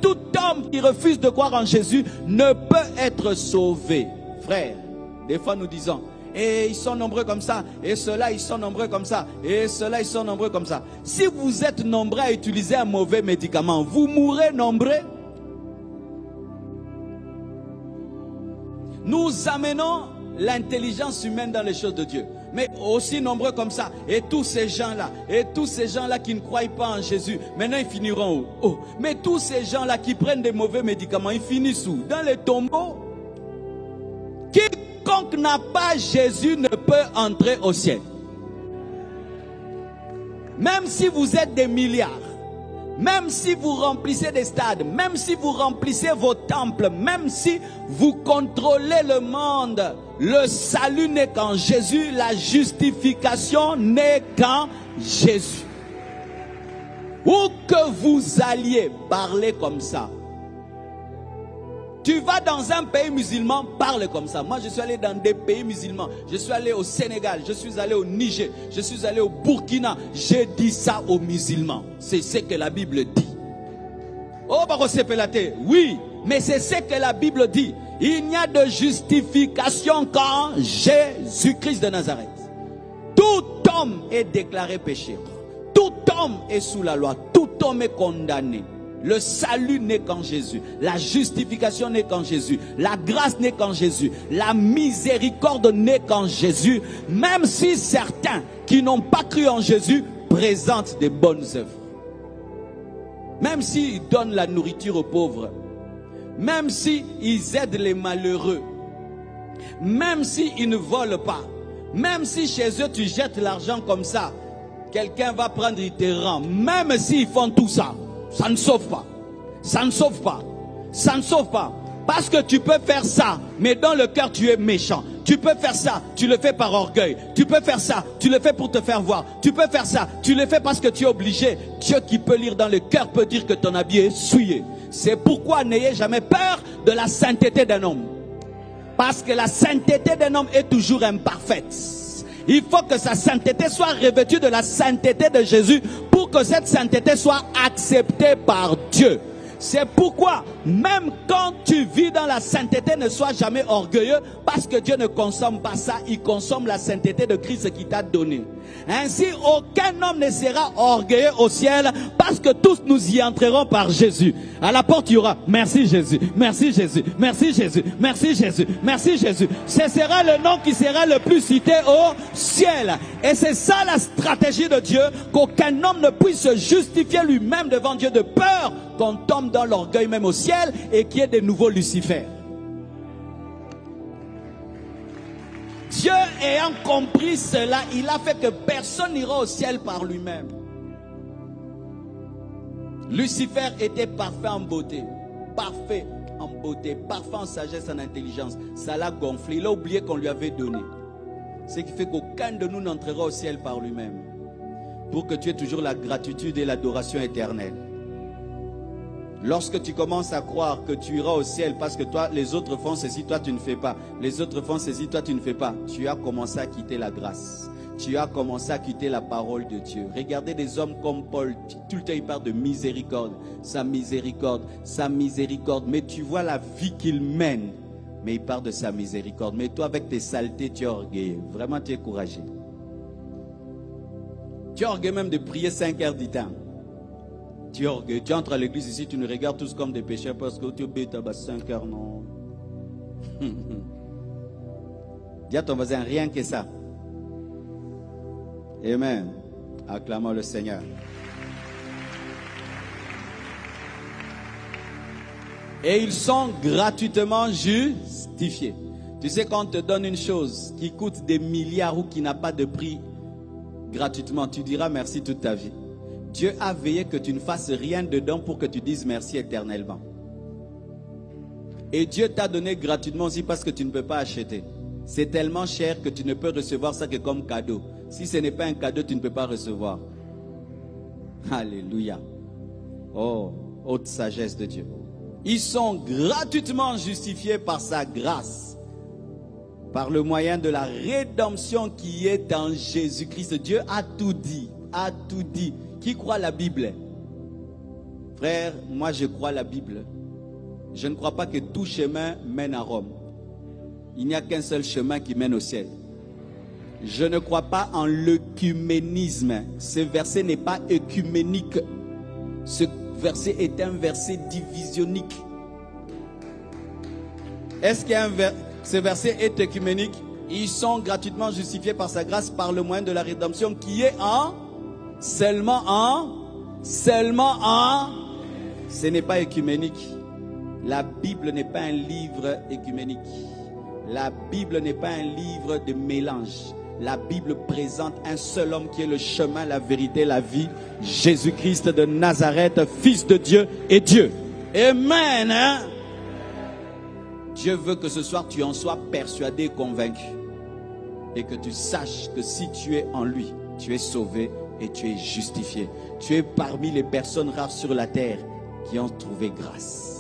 tout homme qui refuse de croire en Jésus ne peut être sauvé. Frère, des fois nous disons, et ils sont nombreux comme ça, et ceux-là ils sont nombreux comme ça, et ceux-là ils sont nombreux comme ça. Si vous êtes nombreux à utiliser un mauvais médicament, vous mourrez nombreux. Nous amenons l'intelligence humaine dans les choses de Dieu. Mais aussi nombreux comme ça. Et tous ces gens-là qui ne croient pas en Jésus, maintenant ils finiront où? Oh. Mais tous ces gens-là qui prennent des mauvais médicaments, ils finissent où? Dans les tombeaux. Quiconque n'a pas Jésus ne peut entrer au ciel. Même si vous êtes des milliards, même si vous remplissez des stades, même si vous remplissez vos temples, même si vous contrôlez le monde, le salut n'est qu'en Jésus, la justification n'est qu'en Jésus. Où que vous alliez, parlez comme ça. Tu vas dans un pays musulman, parle comme ça. Moi, je suis allé dans des pays musulmans. Je suis allé au Sénégal, je suis allé au Niger, je suis allé au Burkina. J'ai dit ça aux musulmans. C'est ce que la Bible dit. Oh, oui, mais c'est ce que la Bible dit. Il n'y a de justification qu'en Jésus-Christ de Nazareth. Tout homme est déclaré pécheur. Tout homme est sous la loi. Tout homme est condamné. Le salut n'est qu'en Jésus. La justification n'est qu'en Jésus. La grâce n'est qu'en Jésus. La miséricorde n'est qu'en Jésus. Même si certains qui n'ont pas cru en Jésus présentent des bonnes œuvres. Même s'ils donnent la nourriture aux pauvres. Même s'ils aident les malheureux. Même s'ils ne volent pas. Même si chez eux tu jettes l'argent comme ça. Quelqu'un va prendre, il te rend. Même s'ils font tout ça. Ça ne sauve pas. Ça ne sauve pas. Ça ne sauve pas. Parce que tu peux faire ça, mais dans le cœur tu es méchant. Tu peux faire ça, tu le fais par orgueil. Tu peux faire ça, tu le fais pour te faire voir. Tu peux faire ça, tu le fais parce que tu es obligé. Dieu qui peut lire dans le cœur peut dire que ton habit est souillé. C'est pourquoi n'ayez jamais peur de la sainteté d'un homme. Parce que la sainteté d'un homme est toujours imparfaite. Il faut que sa sainteté soit revêtue de la sainteté de Jésus pour que cette sainteté soit acceptée par Dieu. C'est pourquoi, même quand tu vis dans la sainteté, ne sois jamais orgueilleux, parce que Dieu ne consomme pas ça, il consomme la sainteté de Christ qui t'a donné. Ainsi, aucun homme ne sera orgueilleux au ciel, parce que tous nous y entrerons par Jésus. À la porte, il y aura merci Jésus, merci Jésus, merci Jésus, merci Jésus, merci Jésus. Ce sera le nom qui sera le plus cité au ciel. Et c'est ça la stratégie de Dieu, qu'aucun homme ne puisse se justifier lui-même devant Dieu de peur qu'on tombe dans l'orgueil même au ciel et qu'il y ait de nouveaux Lucifer. Dieu ayant compris cela, il a fait que personne n'ira au ciel par lui-même. Lucifer était parfait en beauté, parfait en beauté, parfait en sagesse, en intelligence. Ça l'a gonflé, il a oublié qu'on lui avait donné. Ce qui fait qu'aucun de nous n'entrera au ciel par lui-même. Pour que tu aies toujours la gratitude et l'adoration éternelle. Lorsque tu commences à croire que tu iras au ciel parce que toi, les autres font ceci, toi tu ne fais pas. Les autres font ceci, toi tu ne fais pas. Tu as commencé à quitter la grâce. Tu as commencé à quitter la parole de Dieu. Regardez des hommes comme Paul. Tout le temps il parle de miséricorde. Sa miséricorde, sa miséricorde. Mais tu vois la vie qu'il mène. Mais il parle de sa miséricorde. Mais toi avec tes saletés, tu es orgueilleux. Vraiment tu es courageux. Tu es orgueilleux même de prier 5 heures du temps. Tu es orgueilleux. Tu entres à l'église ici, tu nous regardes tous comme des pécheurs parce que tu es bête à 5 heures, non. Dis à ton voisin, rien que ça. Amen. Acclamons le Seigneur. Et ils sont gratuitement justifiés. Tu sais, quand on te donne une chose qui coûte des milliards ou qui n'a pas de prix gratuitement, tu diras merci toute ta vie. Dieu a veillé que tu ne fasses rien dedans pour que tu dises merci éternellement. Et Dieu t'a donné gratuitement aussi parce que tu ne peux pas acheter. C'est tellement cher que tu ne peux recevoir ça que comme cadeau. Si ce n'est pas un cadeau, tu ne peux pas recevoir. Alléluia. Oh, haute sagesse de Dieu. Ils sont gratuitement justifiés par sa grâce. Par le moyen de la rédemption qui est en Jésus-Christ. Dieu a tout dit. A tout dit. Qui croit la Bible? Frère, moi je crois la Bible. Je ne crois pas que tout chemin mène à Rome. Il n'y a qu'un seul chemin qui mène au ciel. Je ne crois pas en l'œcuménisme. Ce verset n'est pas œcuménique. Ce verset est un verset divisionnique. Est-ce que ce verset est œcuménique? Ils sont gratuitement justifiés par sa grâce par le moyen de la rédemption qui est seulement en. Ce n'est pas œcuménique. La Bible n'est pas un livre œcuménique. La Bible n'est pas un livre de mélange. La Bible présente un seul homme qui est le chemin, la vérité, la vie. Jésus-Christ de Nazareth, Fils de Dieu et Dieu. Amen. Hein? Dieu veut que ce soir tu en sois persuadé et convaincu. Et que tu saches que si tu es en lui, tu es sauvé et tu es justifié. Tu es parmi les personnes rares sur la terre qui ont trouvé grâce.